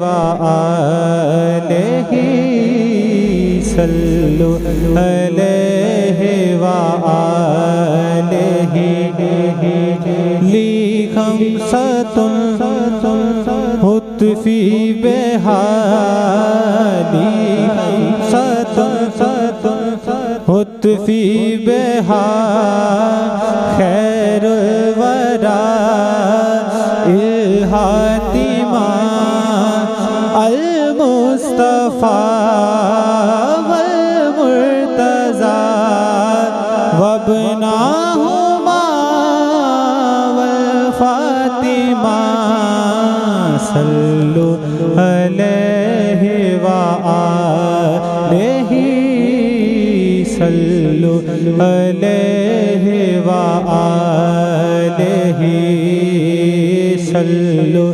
वालेहि सल्लु अलैहि वालेहि ली खमसतुन हुत्फी बेहाली खमसतुन हुत्फी बेहा खैरुल वरा इल्हातिमा अल मुस्तफ़ा वल मुर्तज़ा वबनाहुमा वल फातिमा सल्लु अलैहि वालेहि सल्लु अलैहि वालेहि सल्लु